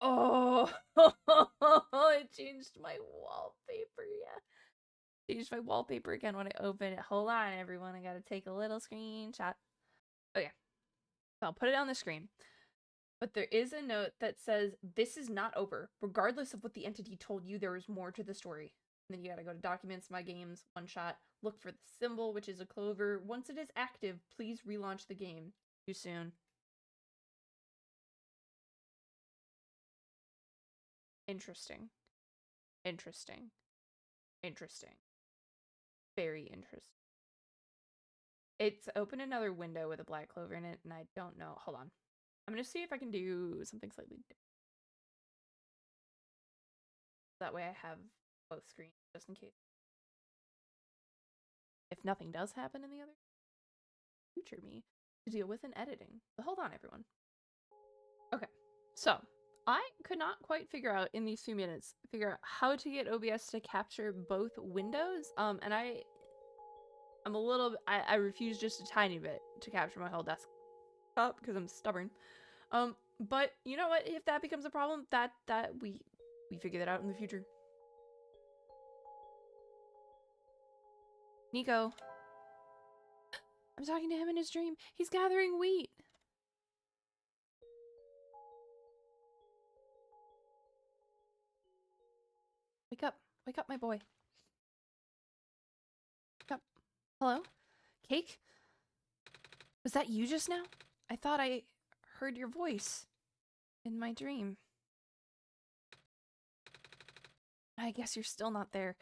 Oh, it changed my wallpaper, yeah. Changed my wallpaper again when I open it. Hold on, everyone. I gotta take a little screenshot. Okay. So I'll put it on the screen. But there is a note that says, this is not over. Regardless of what the entity told you, there is more to the story. And then you gotta go to Documents, My Games, OneShot, look for the symbol, which is a clover. Once it is active, please relaunch the game. See you soon. Interesting. Interesting. Interesting. Very interesting. It's open another window with a black clover in it, and I don't know. Hold on. I'm gonna see if I can do something slightly different. That way I have both screens, just in case. If nothing does happen in the other, future me to deal with in editing. But hold on, everyone. Okay, so I could not quite figure out in these few minutes, how to get OBS to capture both windows. And I'm a little, I refuse just a tiny bit to capture my whole desktop because I'm stubborn. But you know what? If that becomes a problem, that we figure that out in the future. Niko. I'm talking to him in his dream. He's gathering wheat. Wake up. Wake up, my boy. Wake up. Hello? Cake? Was that you just now? I thought I heard your voice in my dream. I guess you're still not there.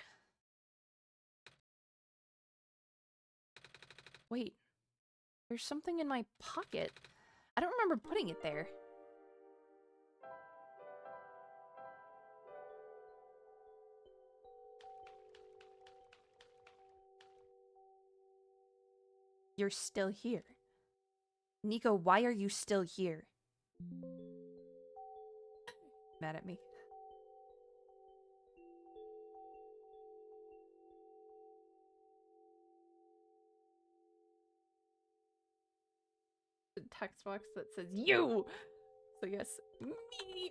Wait. There's something in my pocket. I don't remember putting it there. You're still here. Niko, why are you still here? Mad at me. The text box that says you! So yes, me!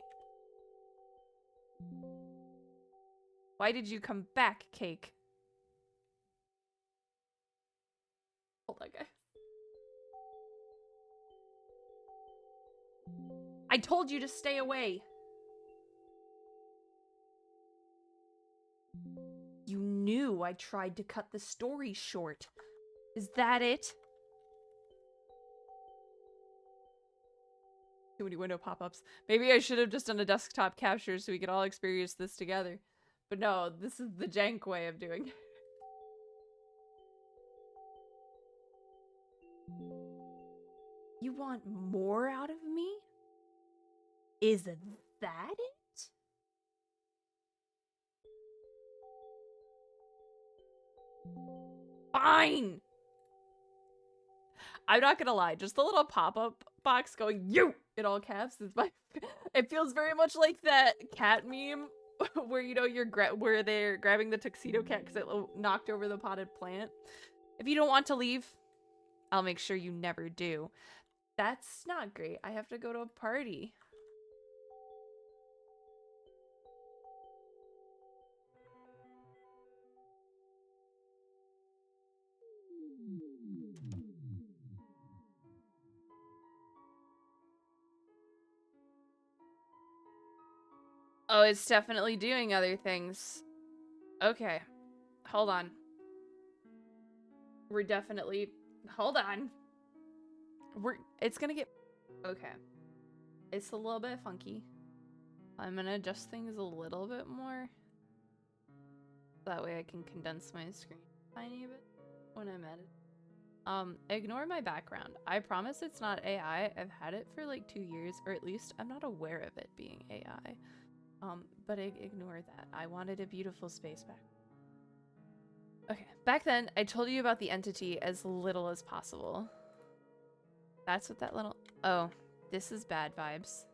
Why did you come back, Cake? Hold on, guys. I told you to stay away! You knew I tried to cut the story short. Is that it? Too many window pop-ups. Maybe I should have just done a desktop capture so we could all experience this together. But no, this is the jank way of doing it. You want more out of me? Is that it? Fine! I'm not gonna lie, just the little pop-up box going, you! In all caps is my... It feels very much like that cat meme where, you know, where they're grabbing the tuxedo cat because it knocked over the potted plant. If you don't want to leave, I'll make sure you never do. That's not great. I have to go to a party. Oh, it's definitely doing other things. Okay. Hold on. We're definitely... Hold on. It's gonna get... Okay. It's a little bit funky. I'm gonna adjust things a little bit more. That way I can condense my screen a tiny bit when I'm editing. Ignore my background. I promise it's not AI. I've had it for like 2 years, or at least I'm not aware of it being AI. But ignore that. I wanted a beautiful space back. Okay, back then, I told you about the entity as little as possible. That's what that little... Oh, this is bad vibes.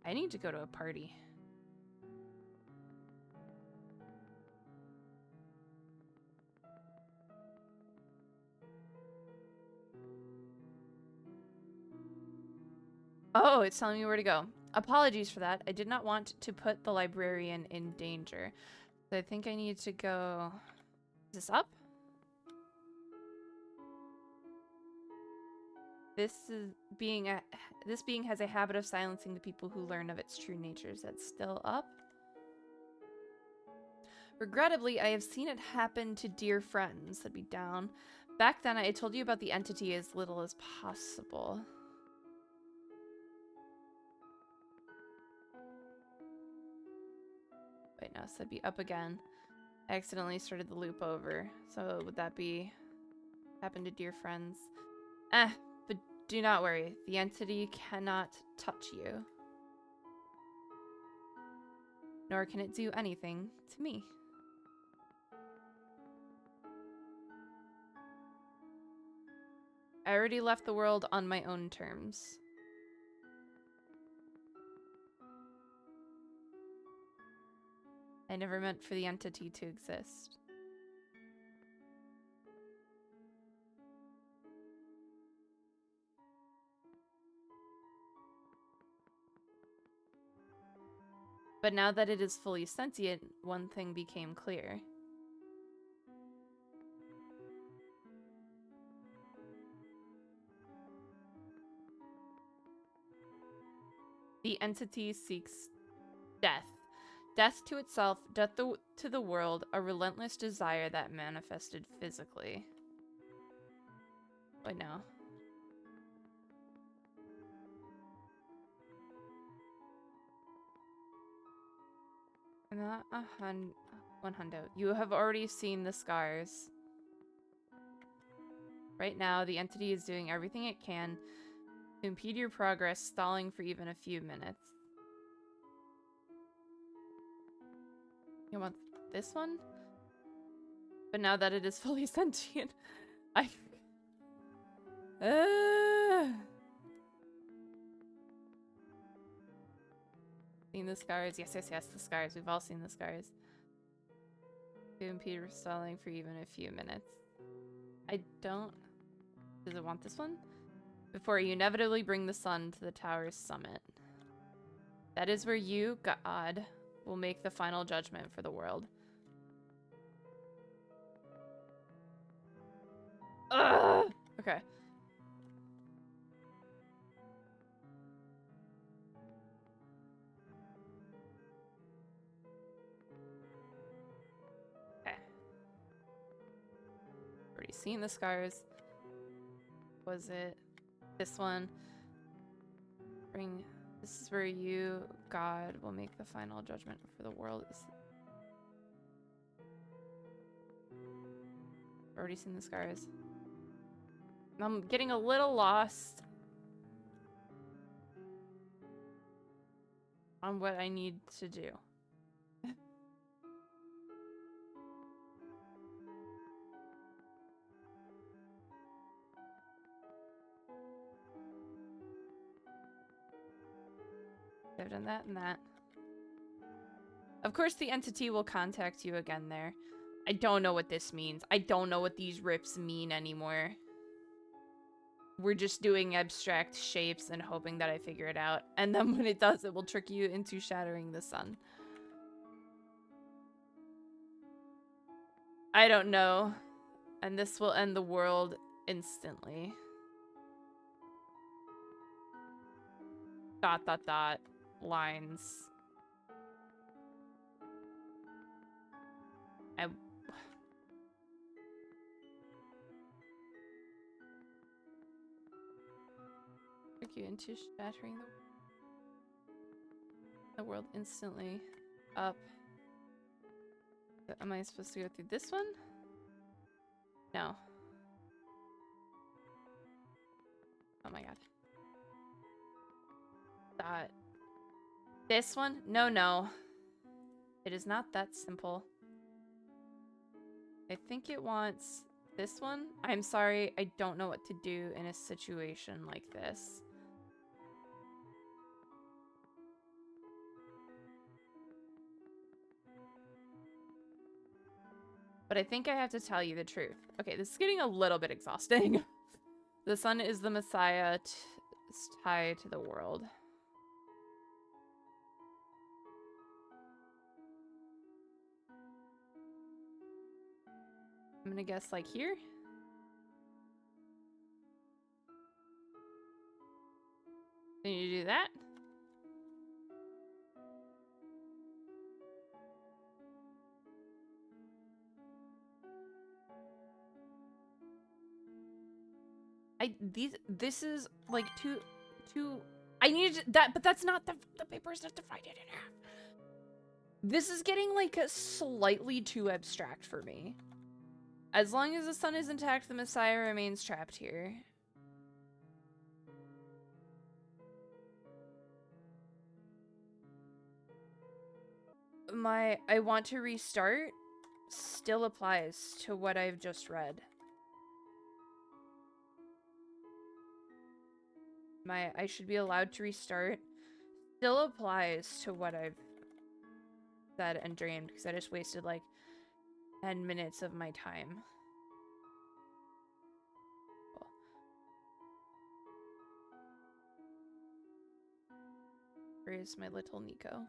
I need to go to a party. Oh, it's telling me where to go. Apologies for that. I did not want to put the librarian in danger. So I think I need to go... Is this up? This being has a habit of silencing the people who learn of its true nature. Is that still up? Regrettably, I have seen it happen to dear friends. That'd be down. Back then, I told you about the entity as little as possible. Wait, no, so that'd be up again. I accidentally started the loop over. So would that be happen to dear friends? But do not worry. The entity cannot touch you. Nor can it do anything to me. I already left the world on my own terms. I never meant for the entity to exist. But now that it is fully sentient, one thing became clear. The entity seeks death. Death to itself, death to the world, a relentless desire that manifested physically. Wait, no. Not 100. You have already seen the scars. Right now, the entity is doing everything it can to impede your progress, stalling for even a few minutes. You want this one? But now that it is fully sentient, I... Seen the scars? Yes, yes, yes, the scars. We've all seen the scars. To impede stalling for even a few minutes. I don't... Does it want this one? Before you inevitably bring the sun to the tower's summit. That is where you, God, will make the final judgment for the world. Ugh! Okay. Okay. Already seen the scars. Was it this one? This is where you, God, will make the final judgment for the world. Already seen the scars. I'm getting a little lost on what I need to do. I've done that and that. Of course, the entity will contact you again there. I don't know what this means. I don't know what these rips mean anymore. We're just doing abstract shapes and hoping that I figure it out. And then when it does, it will trick you into shattering the sun. I don't know. And this will end the world instantly. ... Lines. Trick you into shattering the world instantly. Up. Am I supposed to go through this one? No. Oh my god. This one? No, no. It is not that simple. I think it wants this one. I'm sorry, I don't know what to do in a situation like this. But I think I have to tell you the truth. Okay, this is getting a little bit exhausting. The sun is the Messiah tied to the world. I'm gonna guess like here. Can you do that? This is like too I needed that, but that's not the paper is not divided in half. This is getting like slightly too abstract for me. As long as the sun is intact, the Messiah remains trapped here. My I want to restart still applies to what I've just read. My I should be allowed to restart still applies to what I've said and dreamed, because I just wasted like 10 minutes of my time. Cool. Where is my little Niko?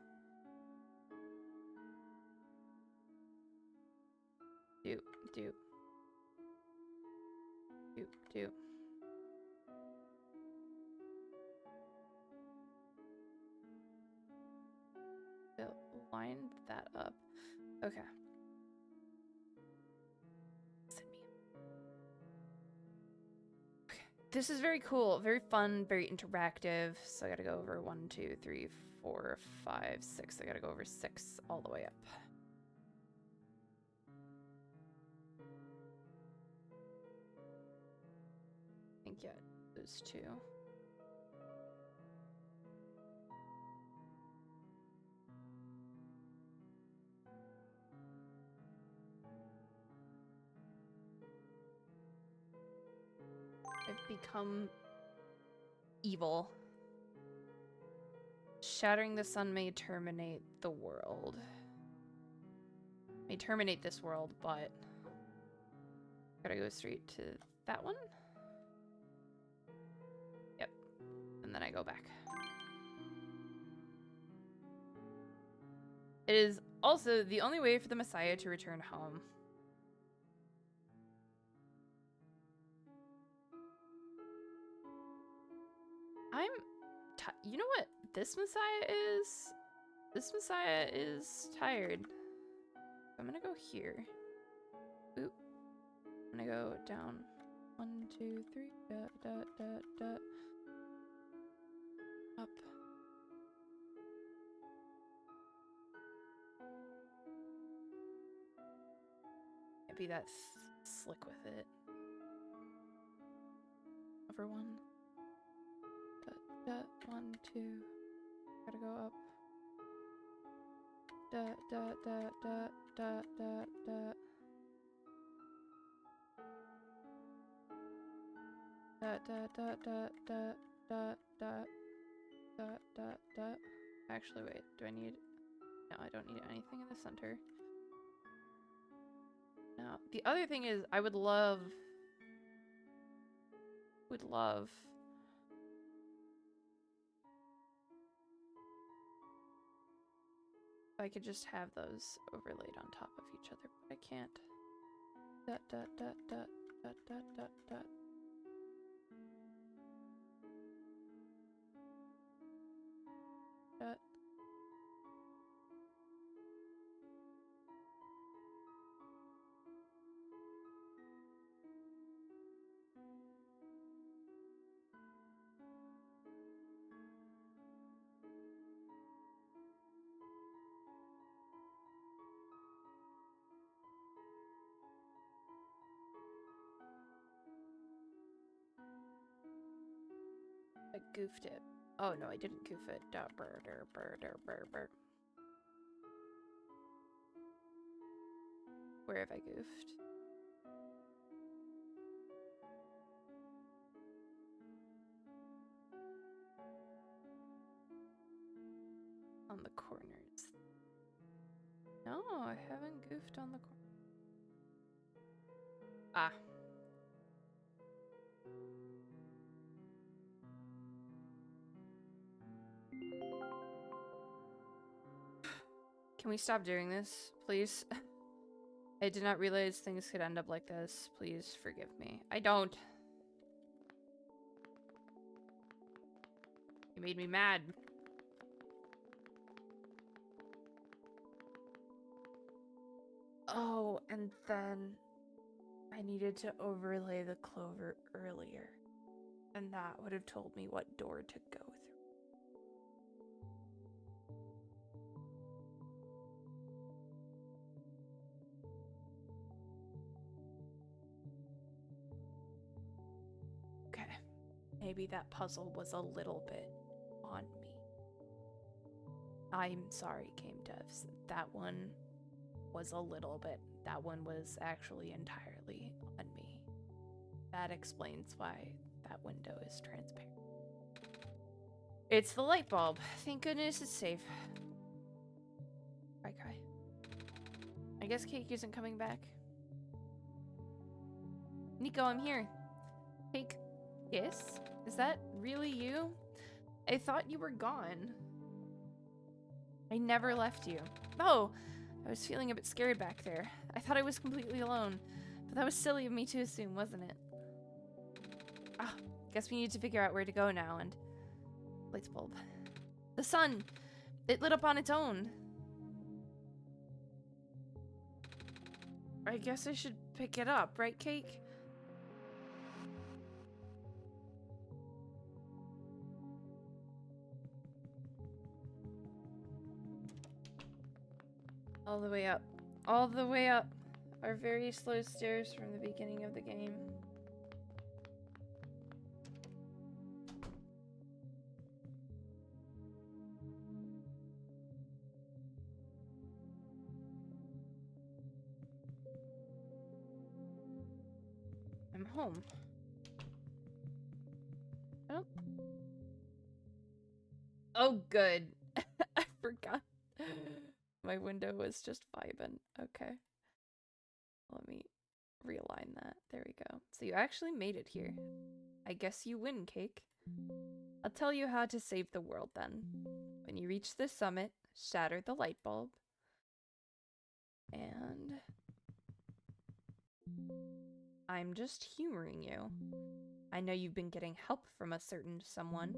Doop, doop. Doop, doop. So line that up. Okay. Send me. Okay. This is very cool, very fun, very interactive. So I gotta go over 1, 2, 3, 4, 5, 6. I gotta go over 6 all the way up. I think yeah, those 2. I've become evil. Shattering the sun may terminate the world. May terminate this world, but gotta go straight to that one. Yep. And then I go back. It is also the only way for the Messiah to return home. You know what this Messiah is? This Messiah is tired. I'm gonna go here. Oop. I'm gonna go down. 1, 2, 3. Up. Can't be that slick with it. Over 1. 1, 2. Gotta go up. Actually, wait. Do I need... No, I don't need anything in the center. Now, the other thing is, I would love... if I could just have those overlaid on top of each other, but I can't. Dot, dot, dot, dot, dot, dot, dot, dot. Dot. I goofed it. Oh no, I didn't goof it. Where have I goofed? On the corners. No, I haven't goofed on the corner. Ah. Can we stop doing this, please? I did not realize things could end up like this. Please forgive me. I don't. You made me mad. Oh, and then I needed to overlay the clover earlier. And that would have told me what door to go through. Okay. Maybe that puzzle was a little bit on me. I'm sorry, Game Devs. That one was a little bit. That one was actually entirely on me. That explains why that window is transparent. It's the light bulb. Thank goodness it's safe. Okay. I guess Cake isn't coming back. Niko, I'm here. Cake, yes? Is that really you? I thought you were gone. I never left you. Oh, I was feeling a bit scared back there. I thought I was completely alone. But that was silly of me to assume, wasn't it? Ah, guess we need to figure out where to go now and... Light bulb. The sun! It lit up on its own. I guess I should pick it up, right, Cake? All the way up. All the way up. Our very slow stairs from the beginning of the game. I'm home. Oh. Oh, good. I forgot. My window was just vibing. Okay. Let me realign that. There we go. So you actually made it here. I guess you win, Cake. I'll tell you how to save the world then. When you reach the summit, shatter the light bulb. And... I'm just humoring you. I know you've been getting help from a certain someone.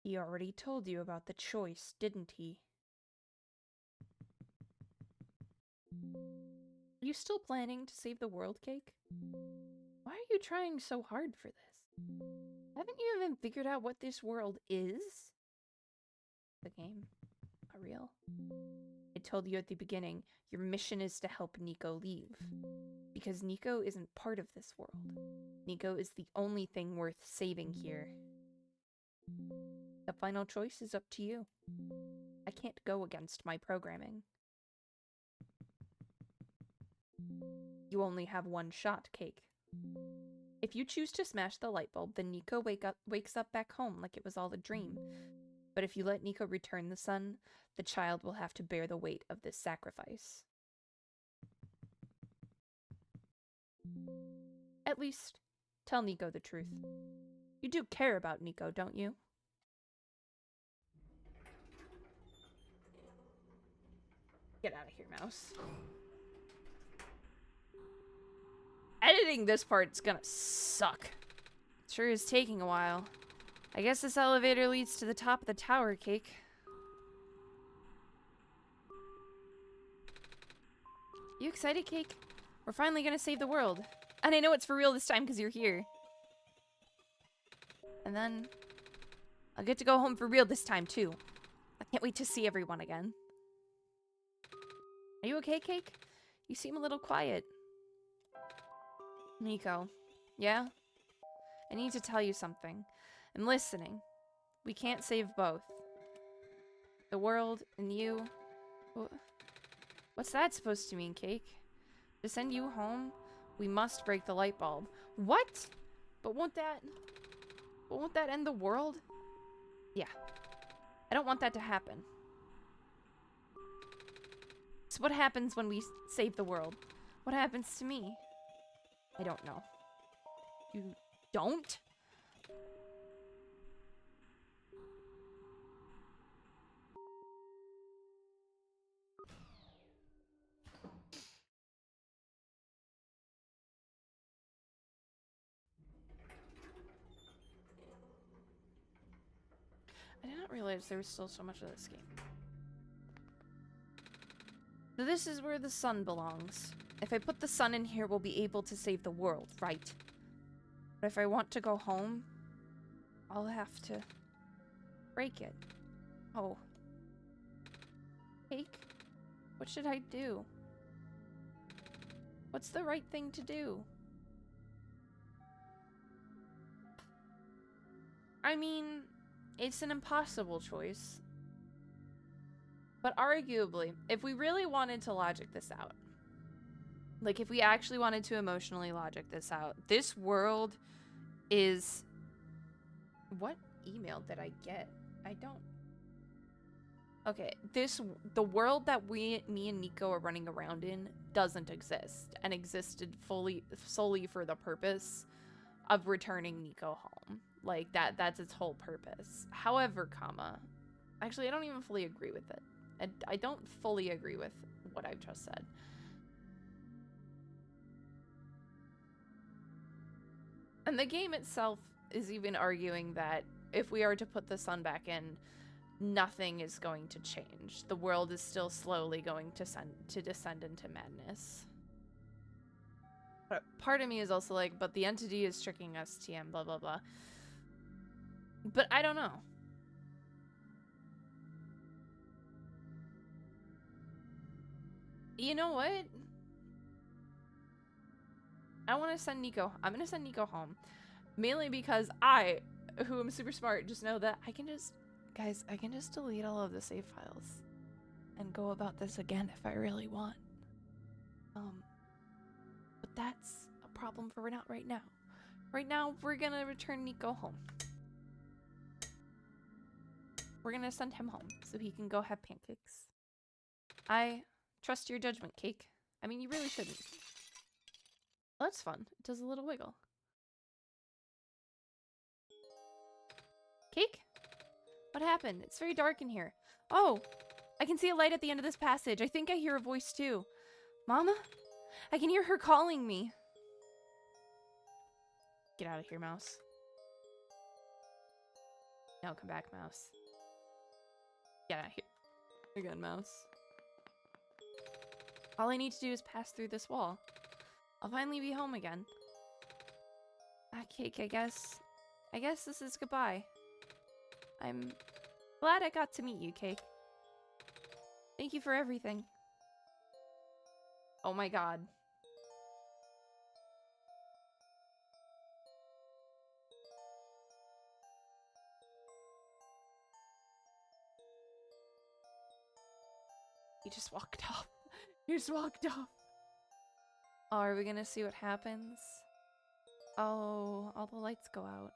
He already told you about the choice, didn't he? Are you still planning to save the world, Cake? Why are you trying so hard for this? Haven't you even figured out what this world is? The game. Not real. I told you at the beginning, your mission is to help Niko leave. Because Niko isn't part of this world. Niko is the only thing worth saving here. The final choice is up to you. I can't go against my programming. You only have one shot, Cake. If you choose to smash the light bulb, then Niko wakes up back home like it was all a dream. But if you let Niko return the sun, the child will have to bear the weight of this sacrifice. At least, tell Niko the truth. You do care about Niko, don't you? Get out of here, mouse. Editing this part's gonna suck. It sure is taking a while. I guess this elevator leads to the top of the tower, Cake. You excited, Cake? We're finally gonna save the world. And I know it's for real this time because you're here. And then I'll get to go home for real this time, too. I can't wait to see everyone again. Are you okay, Cake? You seem a little quiet. Niko. Yeah? I need to tell you something. I'm listening. We can't save both. The world and you. What's that supposed to mean, Cake? To send you home, we must break the light bulb. What? But won't that end the world? Yeah. I don't want that to happen. So what happens when we save the world? What happens to me? I don't know. You don't? not realize there was still so much of this game. So this is where the sun belongs. If I put the sun in here, we'll be able to save the world, right? But if I want to go home, I'll have to break it. Oh. Cake? What should I do? What's the right thing to do? I mean, it's an impossible choice. But arguably, if we really wanted to logic this out, like if we actually wanted to emotionally logic this out, this world is... What email did I get? I don't... Okay, the world that me and Niko are running around in doesn't exist and existed solely for the purpose of returning Niko home. Like that's its whole purpose. However, actually I don't even fully agree with it. I don't fully agree with what I've just said. And the game itself is even arguing that if we are to put the sun back in, nothing is going to change. The world is still slowly going to descend into madness. But part of me is also like, but the entity is tricking us, TM, blah, blah, blah. But I don't know. You know what? I want to send Niko. I'm going to send Niko home. Mainly because I, who am super smart, just know that I can just... Guys, I can just delete all of the save files and go about this again if I really want. But that's a problem for not right now. Right now, we're gonna return Niko home. We're gonna send him home so he can go have pancakes. I trust your judgment, Cake. I mean, you really shouldn't. Well, that's fun. It does a little wiggle. Cake? What happened? It's very dark in here. Oh, I can see a light at the end of this passage. I think I hear a voice too. Mama? I can hear her calling me. Get out of here, Mouse. No, come back, Mouse. Get out of here. Again, Mouse. All I need to do is pass through this wall. I'll finally be home again. Ah, Cake, I guess this is goodbye. I'm glad I got to meet you, Cake. Thank you for everything. Oh my god. He just walked off. He just walked off. Oh, are we gonna see what happens? Oh, all the lights go out.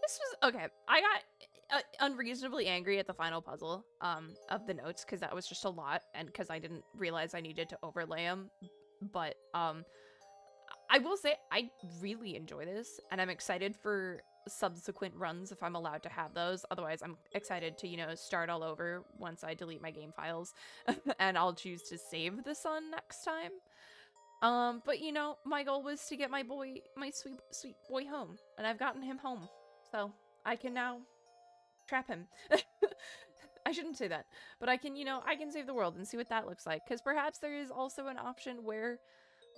This was okay. I got unreasonably angry at the final puzzle of the notes because that was just a lot, and because I didn't realize I needed to overlay them. But I will say I really enjoy this, and I'm excited for subsequent runs if I'm allowed to have those. Otherwise, I'm excited to, you know, start all over once I delete my game files, and I'll choose to save the sun next time. But you know, my goal was to get my sweet boy home, and I've gotten him home. So I can now trap him. I shouldn't say that, but I can, you know, I can save the world and see what that looks like. Because perhaps there is also an option where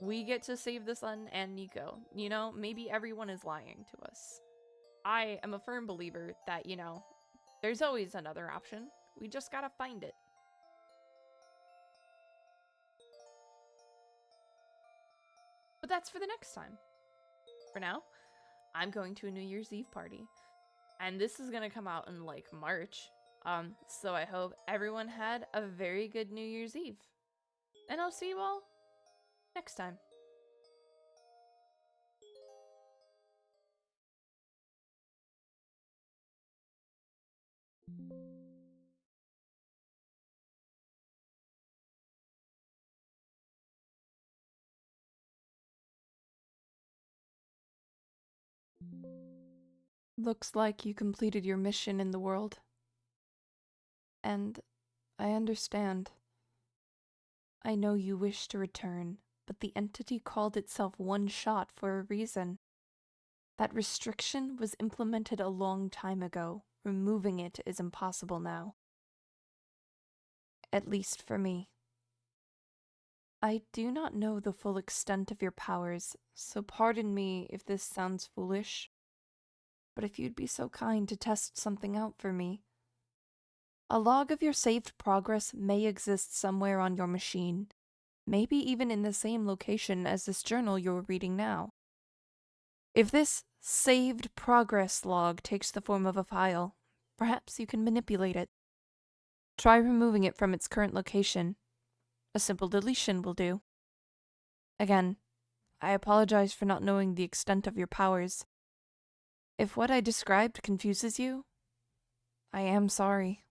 we get to save the sun and Niko. You know, maybe everyone is lying to us. I am a firm believer that, you know, there's always another option. We just gotta find it. But that's for the next time. For now, I'm going to a New Year's Eve party. And this is gonna come out in like March. So I hope everyone had a very good New Year's Eve. And I'll see you all next time. Looks like you completed your mission in the world. And I understand. I know you wish to return, but the entity called itself OneShot for a reason. That restriction was implemented a long time ago. Removing it is impossible now. At least for me. I do not know the full extent of your powers, so pardon me if this sounds foolish. But if you'd be so kind to test something out for me. A log of your saved progress may exist somewhere on your machine, maybe even in the same location as this journal you're reading now. If this saved progress log takes the form of a file, perhaps you can manipulate it. Try removing it from its current location. A simple deletion will do. Again, I apologize for not knowing the extent of your powers. If what I described confuses you, I am sorry.